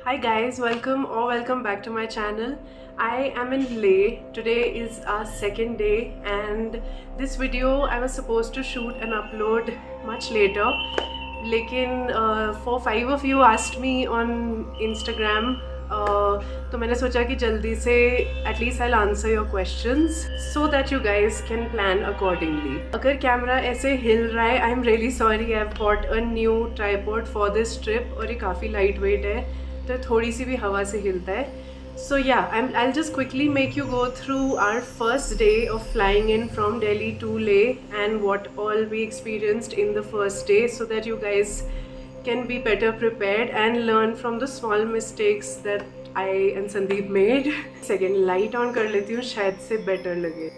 Hi guys, welcome back to my channel. I am in Leh. Today is our second day and this video I was supposed to shoot and upload much later. लेकिन for 5 of you asked me on Instagram, तो मैंने सोचा कि जल्दी से at least I'll answer your questions so that you guys can plan accordingly. अगर camera ऐसे हिल रहा है, I'm really sorry. I've bought a new tripod for this trip और ये काफ़ी lightweight है, तो थोड़ी सी भी हवा से हिलता है. So yeah, I'll just quickly make you go through our first day of flying in from Delhi to Leh and what all we experienced in the first day so that you guys can be better prepared and learn from the small mistakes that I and Sandeep made. Second, light on कर लेती हूँ, शायद से better लगे.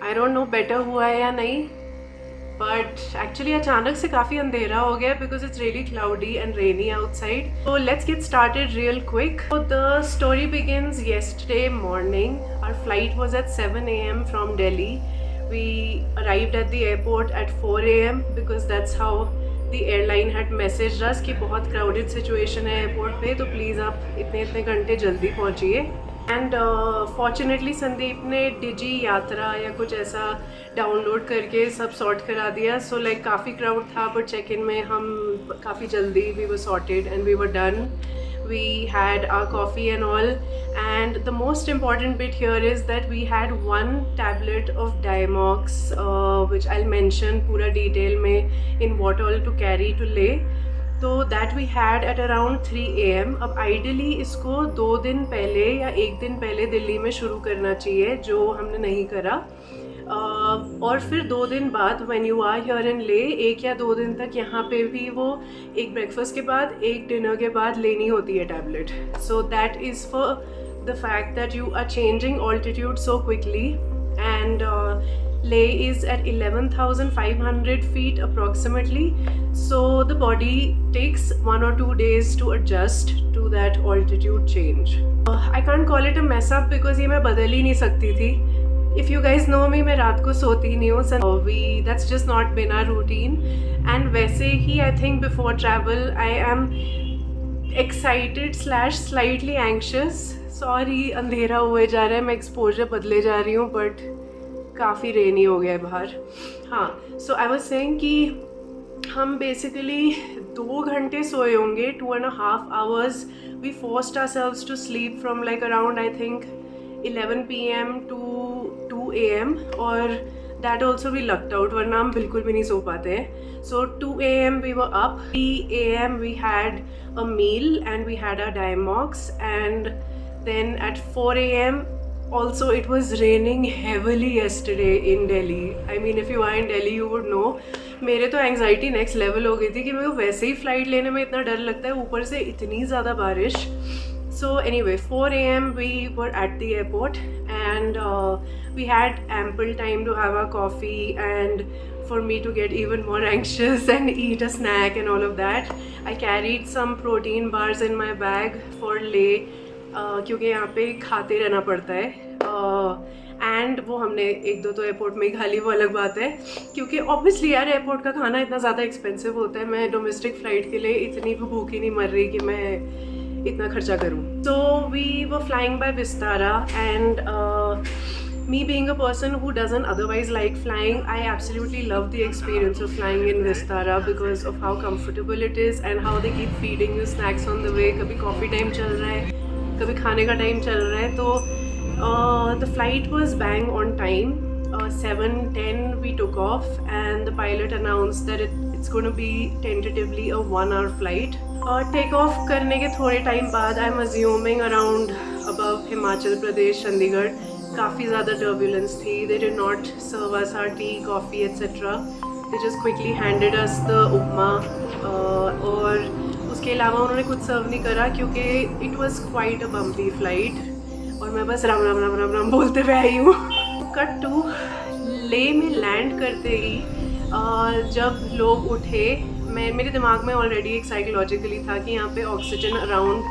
I don't know better हुआ है या नहीं, but actually अचानक से काफ़ी अंधेरा हो गया because it's really cloudy and rainy outside. So let's get started real quick. So the story begins yesterday morning. Our flight was at 7 a.m. from Delhi. We arrived at the airport at 4 a.m. because that's how the airline had messaged us कि बहुत crowded situation है airport पे, तो please आप इतने घंटे जल्दी पहुँचिए. And fortunately Sandeep ने डिजी यात्रा या कुछ ऐसा डाउनलोड करके सब सॉर्ट करा दिया. सो लाइक काफ़ी क्राउड था बट चेक इन में हम काफ़ी जल्दी we were sorted and we were done. We had our coffee and all, and the most important bit here is that we had one tablet of Diamox, which I'll mention पूरा detail में in what all to carry to Leh. तो that we had at around 3 AM. अब ideally इसको 2 दिन पहले या 1 दिन पहले दिल्ली में शुरू करना चाहिए, जो हमने नहीं करा. और फिर 2 दिन बाद when you are here in Leh, 1 या 2 दिन तक यहाँ पे भी वो एक ब्रेकफास्ट के बाद एक डिनर के बाद लेनी होती है tablet. So that is for the fact that you are changing altitude so quickly. And Leh is at 11,500 feet approximately, so the body takes 1 or 2 days to adjust to that altitude change. I can't call it a mess up because ये मैं बदल ही नहीं सकती थी. If you guys know me, मैं रात को सोती नहीं हूँ. That's just not been our routine. And वैसे ही I think before travel I am excited / slightly anxious. Sorry, अंधेरा हुए जा रहा है, मैं एक्सपोजर बदले जा रही हूँ बट काफ़ी रेनी हो गया है बाहर. हाँ, सो आई वाज सेइंग कि हम बेसिकली 2 घंटे सोए होंगे, 2.5 hours. We forced ourselves to sleep from like around I think 11 PM to 2 AM, और that also we lucked out, वरना हम बिल्कुल भी नहीं सो पाते हैं. So 2 AM we were up, 3 AM we had a meal and we had a Diamox, and then at 4 AM also it was raining heavily yesterday in Delhi. I mean if you are in Delhi you would know. मेरे तो anxiety next level हो गई थी कि मेरे को वैसे ही flight लेने में इतना डर लगता है, ऊपर से इतनी ज़्यादा बारिश. So anyway, 4 AM we were at the airport and we had ample time to have our coffee and for me to get even more anxious and eat a snack and all of that. I carried some protein bars in my bag for Leh, क्योंकि यहाँ पे खाते रहना पड़ता है. And वो हमने 1-2 तो एयरपोर्ट में ही खा ली, वो अलग बात है, क्योंकि ऑब्वियसली यार एयरपोर्ट का खाना इतना ज़्यादा एक्सपेंसिव होता है. मैं डोमेस्टिक फ़्लाइट के लिए इतनी भूखी नहीं मर रही कि मैं इतना खर्चा करूँ. So we were flying by Vistara and me being a person who doesn't otherwise like flying, I absolutely love the experience of flying in Vistara because of how comfortable it is and how they keep feeding you snacks on the way. कभी coffee time चल रहा है, कभी खाने का time चल रहा है. तो the flight was bang on time. 7:10 we took off and the pilot announced that it's going to be tentatively a 1-hour flight. Take off करने के थोड़े टाइम बाद, I'm assuming around above Himachal Pradesh, Chandigarh, काफ़ी ज़्यादा turbulence थी. They did not serve us our tea, coffee, etc. They just quickly handed us the उपमा, और उसके अलावा उन्होंने कुछ सर्व नहीं करा क्योंकि it was quite a bumpy flight और मैं बस राम राम राम राम राम बोलते हुए आई हूँ. कट टू ले में लैंड करते ही जब लोग उठे, मेरे दिमाग में ऑलरेडी एक साइकोलॉजिकली था कि यहाँ पे oxygen around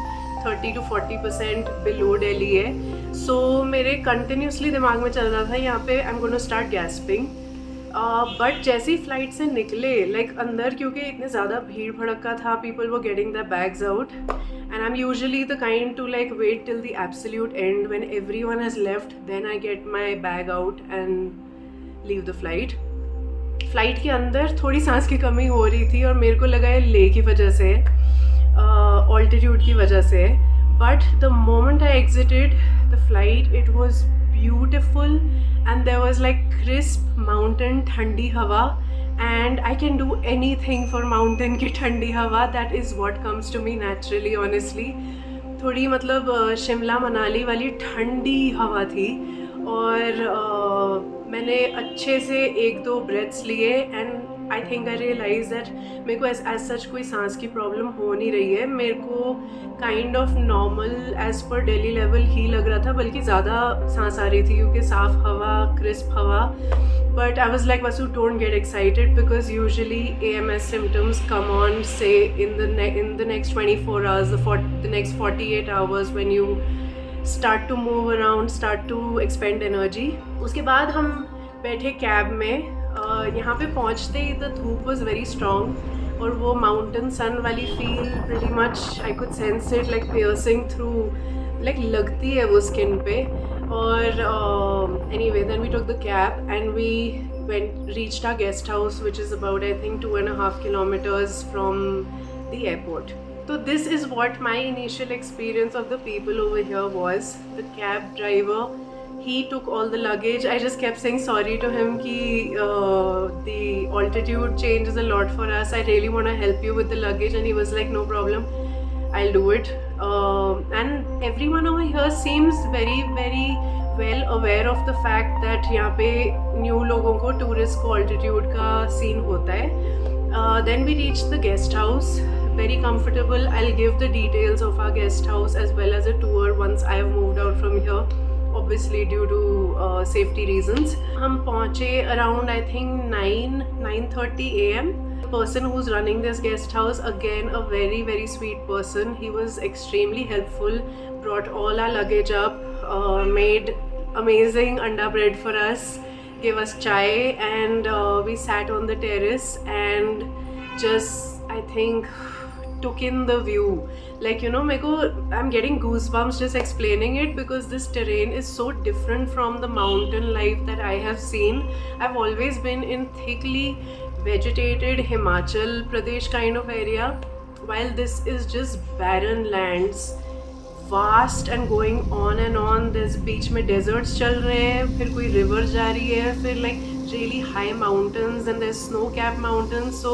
30 to 40% below Delhi है. सो मेरे कंटिन्यूसली दिमाग में चल रहा था यहाँ पे I am going to start gasping. But जैसे ही फ्लाइट से निकले लाइक अंदर, क्योंकि इतने ज़्यादा भीड़ भड़का था, people were getting the bags out, and I am usually the kind to like wait till the absolute end when everyone has left, then I get my bag out and leave the flight. Flight के अंदर थोड़ी सांस की कमी हो रही थी और मेरे को लगा ये ले की वजह से, ऑल्टीट्यूड की वजह से. But the moment I exerted the flight, it was beautiful and there was like crisp mountain ठंडी हवा, and I can do anything for mountain की ठंडी हवा. That is what comes to me naturally, honestly. थोड़ी मतलब शिमला मनाली वाली ठंडी हवा थी और मैंने अच्छे से 1-2 ब्रेथ्स लिए and I think I realise that मेरे को एज सच कोई सांस की प्रॉब्लम हो नहीं रही है. मेरे को kind of normal as per Delhi level ही लग रहा था, बल्कि ज़्यादा सांस आ रही थी क्योंकि साफ़ हवा, क्रिस्प हवा. But I was like, Vasu, don't get excited because usually AMS symptoms come on say in the next 24 hours, the next 48 hours when you start to move around, start to expend energy. उसके बाद हम बैठे cab में. यहाँ पे पहुँचते ही the धूप वॉज वेरी स्ट्रॉन्ग और वो माउंटेन सन वाली feel pretty much I could sense it like piercing through, like लगती है वो स्किन पे. और anyway then we took the cab and we reached our guest house, which is about I think 2.5 kilometers from the airport. So this is what my initial experience of the people over here was. The cab driver, he took all the luggage. I just kept saying sorry to him ki the altitude change is a lot for us. I really want to help you with the luggage, and he was like, no problem, I'll do it. And everyone over here seems very very well aware of the fact that यहाँ पे new लोगों को tourist को altitude का scene होता है. Then we reached the guest house, very comfortable. I'll give the details of our guest house as well as a tour once I have moved out from here, obviously due to safety reasons. हम पहुँचे around I think 9:30 AM. The person who's running this guest house, again a very very sweet person. He was extremely helpful, brought all our luggage up, made amazing anda bread for us, gave us chai, and we sat on the terrace and just I think took in the view. Like, you know, I'm getting goosebumps just explaining it because this terrain is so different from the mountain life that I have seen. I've always been in thickly vegetated Himachal Pradesh kind of area, while this is just barren lands, vast and going on and on. There's बीच में deserts चल रहे हैं, फिर कोई river जा रही है, फिर like really high mountains and there's snow-capped mountains, so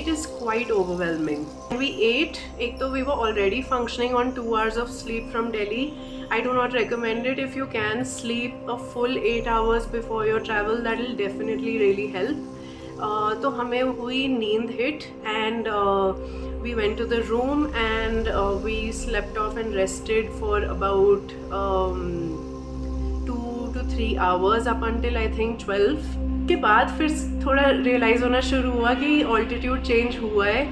it is quite overwhelming. We ate. एक तो we were already functioning on 2 hours of sleep from Delhi. I do not recommend it. If you can sleep a full 8 hours before your travel, that will definitely really help. तो हमें हुई नींद hit and we went to the room and we slept off and rested for about 2 to 3 hours up until I think 12. के बाद फिर थोड़ा realise होना शुरू हुआ कि ऑल्टीट्यूड चेंज हुआ है,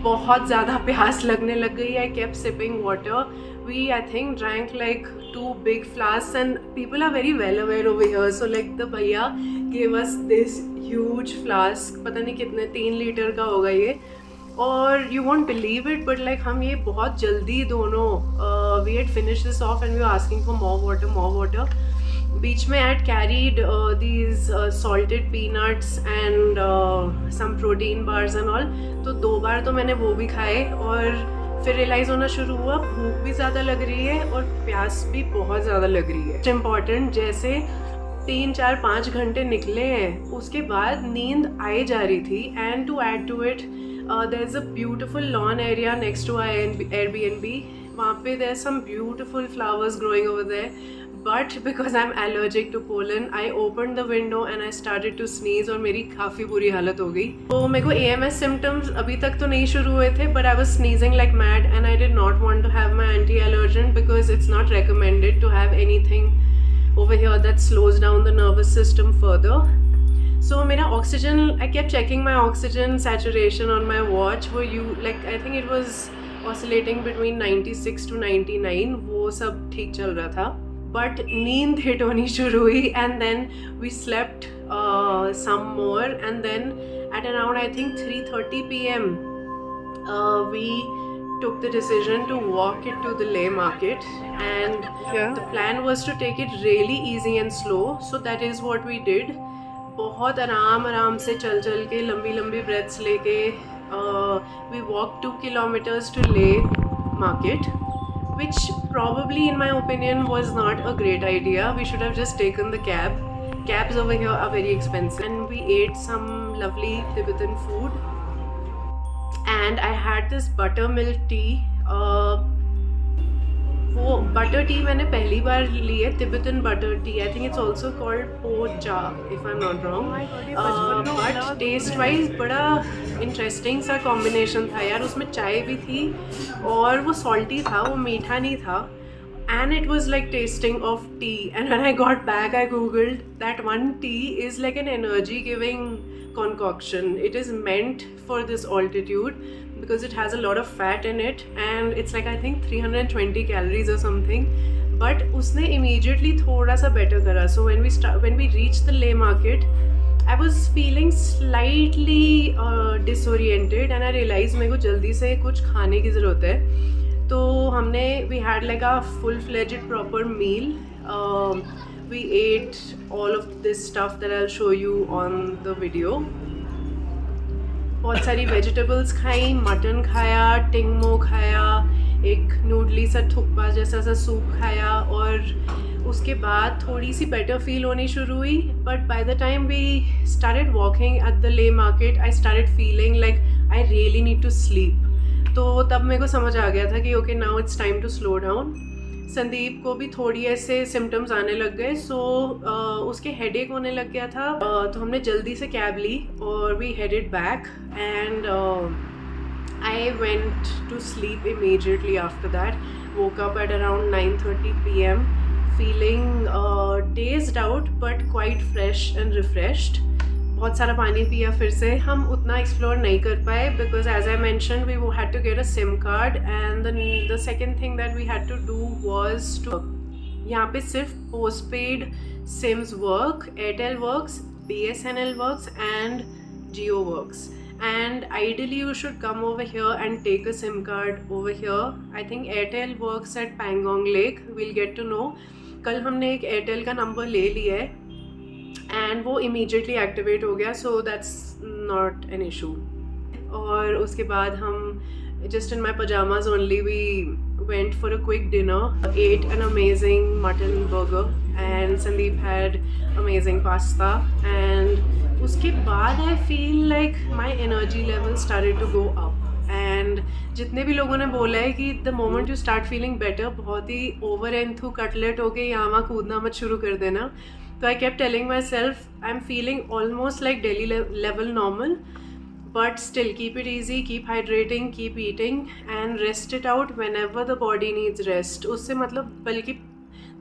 बहुत ज़्यादा प्यास लगने लग गई. I kept sipping water. We I think drank like 2 big flasks and people are very well aware over here, so like the भैया gave us this huge flask, पता नहीं कितने 3 लीटर का होगा ये, और you won't believe it but like हम ये बहुत जल्दी दोनों we had finished this off and we were asking for more water. बीच में I had carried these salted peanuts and some protein bars and all, तो 2 बार तो मैंने वो भी खाए और फिर रियलाइज़ होना शुरू हुआ भूख भी ज़्यादा लग रही है और प्यास भी बहुत ज़्यादा लग रही है. इम्पॉर्टेंट, जैसे 3, 4, 5 घंटे निकले हैं उसके बाद नींद आए जा रही थी. And to add to it there is a beautiful lawn area next to Airbnb. वहाँ पे there some beautiful flowers growing over there. But because I'm allergic to pollen, I opened the window and I started to sneeze और मेरी काफ़ी बुरी हालत हो गई. तो मेरे को AMS symptoms अभी तक तो नहीं शुरू हुए थे, but I was sneezing like mad and I did not want to have my anti-allergen because it's not recommended to have anything over here that slows down the nervous system further. So मेरा oxygen, I kept checking my oxygen saturation on my watch. वो I think it was oscillating between 96 to 99. वो सब ठीक चल रहा था. But नींद hit होनी शुरू हुई and then we slept some more and then at around I think 3:30 p.m. We took the decision to walk it to the Leh market, and the plan was to take it really easy and slow, so that is what we did. बहुत आराम से चल के लंबी breaths लेके we walked 2 kilometers to Leh market, which probably in my opinion was not a great idea. We should have just taken the cab. Cabs over here are very expensive, and we ate some lovely Tibetan food, and I had this buttermilk tea. वो butter tea मैंने पहली बार ली है, Tibetan butter tea. I think it's also called पो चा if I am not wrong. But taste wise बड़ा interesting सा combination था यार. उसमें चाय भी थी और वो सॉल्टी था, वो मीठा नहीं था. And it was like tasting of tea. And when I got back, I googled that one tea is like an energy giving concoction. It is meant for this altitude because it has a lot of fat in it, and it's like I think 320 calories or something. But उसने immediately थोड़ा सा better करा. So when we reached the Leh market, I was feeling slightly disoriented, and I realized मेरे को जल्दी से कुछ खाने की ज़रूरत है. तो हमने we had like a full-fledged proper meal. We ate all of this stuff that I'll show you on the video. बहुत सारी वेजिटेबल्स खाई, मटन खाया, टिंगमो खाया, एक नूडली सा थुक्पा जैसा सा सूप खाया, और उसके बाद थोड़ी सी बेटर फील होनी शुरू हुई. But by the time we started walking at the Leh market, I started feeling like I really need to sleep. तो तब मेरे को समझ आ गया था कि okay now it's time to slow down. Sandeep को भी थोड़ी ऐसे सिम्टम्स आने लग गए, सो उसके हेडेक होने लग गया था. तो हमने जल्दी से कैब ली और we headed back, and I went to sleep immediately after that. woke up at around 9:30 p.m. feeling dazed out but quite fresh and refreshed. बहुत सारा पानी पिया फिर से. हम उतना एक्सप्लोर नहीं कर पाए because as I mention we had to get a sim card, and the second thing that we had to do was to, यहाँ पे सिर्फ post paid sims work. Airtel works, BSNL works and Jio works, and ideally you should come over here and take a SIM card over here. I think Airtel works at Pangong Lake. We'll get to know. कल हमने एक Airtel का number ले लिया है and वो immediately activate हो गया, so that's not an issue. और उसके बाद हम just in my pyjamas only we went for a quick dinner, ate an amazing mutton burger, and Sandeep had amazing pasta. And उसके बाद I feel like my energy level started to go up. And जितने भी लोगों ने बोला है कि the moment you start feeling better, बहुत ही over enthused कटलेट होके यहाँ वहाँ कूदना मत शुरू कर देना. So I kept telling myself I'm feeling almost like Delhi level normal, but still keep it easy, keep hydrating, keep eating, and rest it out whenever the body needs rest. उससे मतलब बल्कि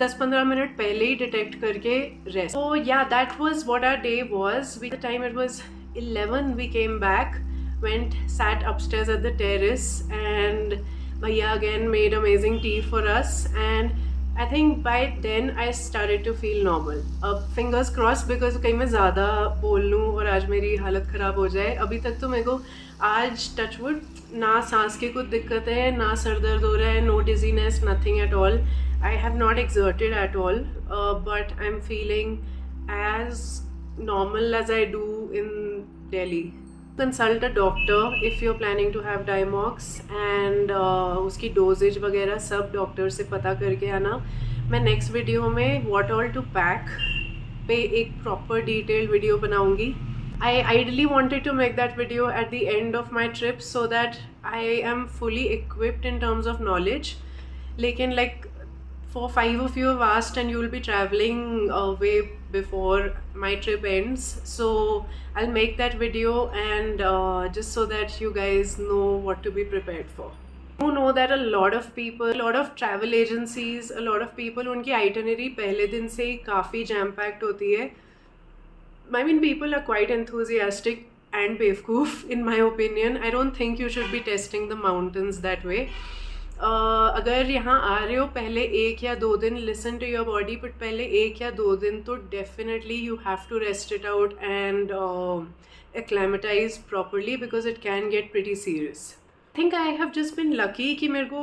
10-15 मिनट पहले ही detect करके rest. So yeah, that was what our day was. By the time it was 11, we came back, went, sat upstairs at the terrace, and Bhaiya again made amazing tea for us, and I think by then I started to feel normal. अब fingers crossed because कहीं मैं ज़्यादा बोल लूँ और आज मेरी हालत ख़राब हो जाए. अभी तक तो मेरे को आज टचवुड ना सांस की कुछ दिक्कत है, ना सर दर्द हो रहा है, no dizziness, nothing at all. I have not exerted at all, but I'm feeling as normal as I do in Delhi. Consult a doctor if you're planning to have Diamox, and उसकी doses वगैरह सब doctor से पता करके आना. मैं next video में what all to pack पे एक प्रॉपर डिटेल्ड वीडियो बनाऊंगी. I ideally wanted to make that video at the end of my trip so that I am fully equipped in terms of knowledge. लेकिन like 4-5 of you have asked, and you will be traveling way before my trip ends, so I'll make that video, and just so that you guys know what to be prepared for. You know that a lot of people, a lot of travel agencies, a lot of people, उनकी itinerary पहले दिन से ही काफ़ी jam packed होती है. I mean, people are quite enthusiastic and बेवकूफ़ in my opinion. I don't think you should be testing the mountains that way. अगर यहाँ आ रहे हो पहले 1 या 2 दिन listen to your body, but पहले 1 या 2 दिन तो definitely you have to rest it out and acclimatise properly because it can get pretty serious. I think I have just been lucky कि मेरे को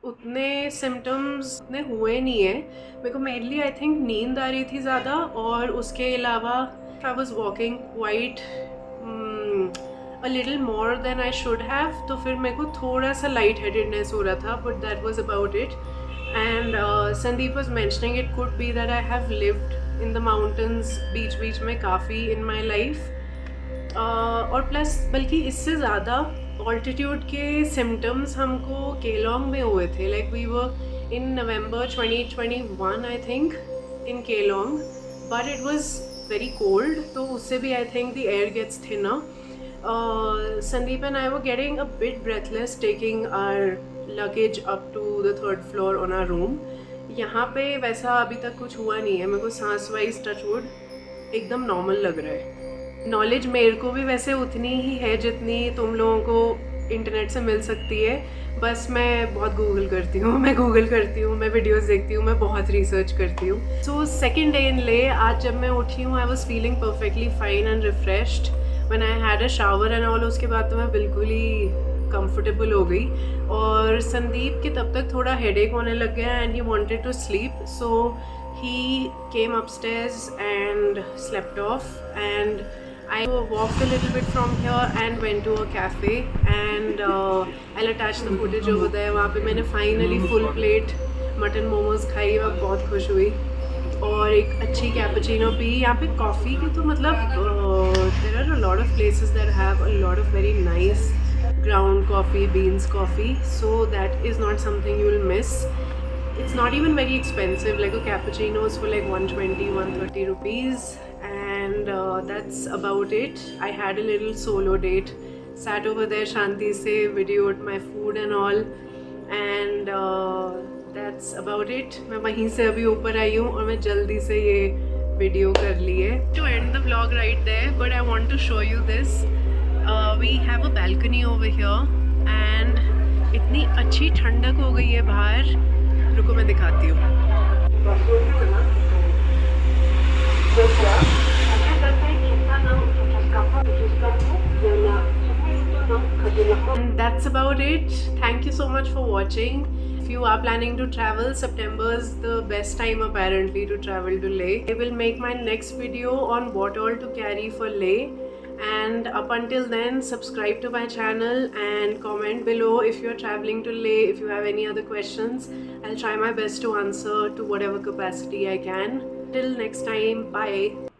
उतने सिम्टम्स उतने हुए नहीं है. मेरे को मेनली आई थिंक नींद आ रही थी ज़्यादा, और उसके अलावा I was walking quite a little more than I should have, तो फिर मेरे को थोड़ा सा लाइट हेडेडनेस हो रहा था, but that was about it. And Sandeep was mentioning it could be that I have lived in the mountains बीच बीच में काफ़ी in my life, और प्लस बल्कि इससे ज़्यादा ऑल्टीट्यूड के सिम्टम्स हमको केलोंग में हुए थे. Like we were in November 2021 I think in Keylong, but it was very cold, तो उससे भी I think the air gets thinner. Sandeep and I were getting a bit breathless taking our luggage up to the 3rd floor on our room. यहाँ पे वैसा अभी तक कुछ हुआ नहीं है. मेरे को सांस वाइज टचवुड एकदम नॉर्मल लग रहा है. नॉलेज मेरे को भी वैसे उतनी ही है जितनी तुम लोगों को इंटरनेट से मिल सकती है. बस मैं बहुत गूगल करती हूँ, मैं वीडियोस देखती हूँ, मैं बहुत रिसर्च करती हूँ. सो सेकेंड डे इन ले, आज जब मैं उठी हूँ I was feeling perfectly fine and refreshed. When I had a shower and all, उसके बाद तो मैं बिल्कुल ही कंफर्टेबल हो गई. और संदीप के तब तक थोड़ा हेडेक होने लग गया and he wanted to sleep, so he came upstairs and slept off. And I walked a little bit from here and went to a cafe, and I'll attach the footage over there. वहाँ पे मैंने finally full plate mutton momos खाई, मैं बहुत खुश हुई, और एक अच्छी कैपुचिनो पी. यहाँ पे कॉफ़ी की तो मतलब there are a lot of places that have a lot of very nice ground coffee, beans coffee, so that is not something you will miss. It's not even very expensive, like a cappuccino is for like 120-130 rupees, and that's about it. I had a little solo date, sat over there shanti se, videoed my food and all, and that's about it. मैं वहीं से अभी ऊपर आई हूँ और मैं जल्दी से ये वीडियो कर ली है. To end the vlog right there, but I want to show you this. We have a balcony over here, and इतनी अच्छी ठंडक हो गई है बाहर. रुको मैं दिखाती हूँ. And that's about it. Thank you so much for watching. If you are planning to travel, September is the best time apparently to travel to Leh. I will make my next video on what all to carry for Leh. And up until then, subscribe to my channel and comment below if you're traveling to Leh. If you have any other questions, I'll try my best to answer to whatever capacity I can. Till next time, bye.